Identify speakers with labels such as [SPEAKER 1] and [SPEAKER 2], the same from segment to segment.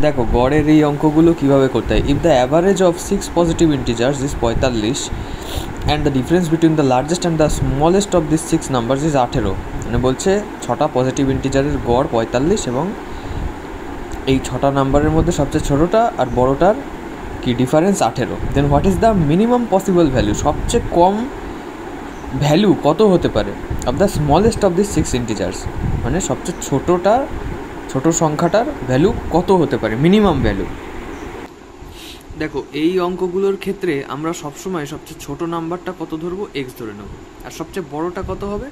[SPEAKER 1] দেখো গড়ের এই অঙ্কগুলো কীভাবে করতে হয়। If the average of 6 positive integers is 45 and the difference between the largest and the smallest of this 6 numbers is 18, মানে বলছে 6টা পজিটিভ ইন্টিজারের গড় 45 এবং এই 6টা নাম্বারের মধ্যে সবচেয়ে ছোটোটা আর বড়োটার কি difference 18। Then what is the minimum possible value, সবচেয়ে কম ভ্যালু কত হতে পারে of the smallest of this 6 integers, মানে সবচেয়ে ছোট সংখ্যাটার ভ্যালু কত হতে পারে, মিনিমাম ভ্যালু। দেখো এই অঙ্কগুলোর ক্ষেত্রে আমরা সবসময় সবচেয়ে ছোট নাম্বারটা কত ধরবো, এক্স ধরে নেব, আর সবচেয়ে বড়টা কত হবে,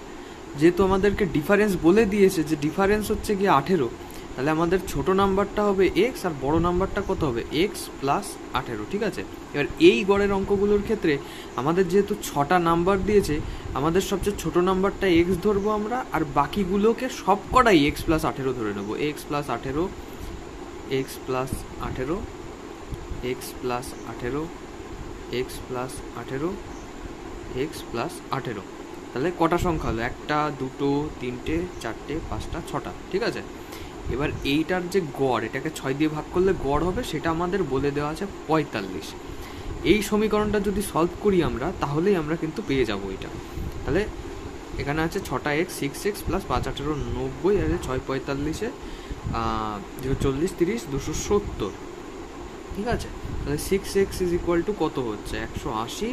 [SPEAKER 1] যেহেতু আমাদেরকে ডিফারেন্স বলে দিয়েছে যে ডিফারেন্স হচ্ছে গিয়ে 18, তাহলে আমাদের ছোট নাম্বারটা হবে এক্স আর বড় নাম্বারটা কত হবে, এক্স প্লাস 18, ঠিক আছে। এবার এই গড়ের অঙ্কগুলোর ক্ষেত্রে আমাদের যেহেতু 6টা নাম্বার দিয়েছে, আমাদের সবচেয়ে ছোট নাম্বারটা এক্স ধরবো আমরা, আর বাকিগুলোকে সবকটাই এক্স প্লাস 18 ধরে নেবো। X plus 18, x plus 18, x plus 18, x plus 18, x plus 18। তাহলে কটা সংখ্যা হলো, 1টা 2টো 3টে 4টে 5টা 6টা, ঠিক আছে। এবার এইটার যে গড়, এটাকে 6 দিয়ে ভাগ করলে গড় হবে, সেটা আমাদের বলে দেওয়া আছে 45। এই সমীকরণটা যদি সলভ করি আমরা, তাহলেই আমরা কিন্তু পেয়ে যাবো এটা। তাহলে এখানে আছে 6টা এক্স 6x প্লাস 5 18 90, আছে 6 45-এ 40 30 270, ঠিক আছে। তাহলে 6x ইজ ইকুয়াল টু কত হচ্ছে, 180,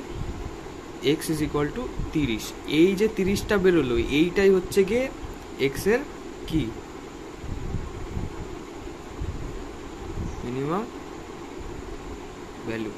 [SPEAKER 1] এক্স ইজ ইকুয়াল টু 30। এই যে 30টা বেরোলো, এইটাই হচ্ছে গিয়ে এক্সের কি মিনিমাম ভ্যালু।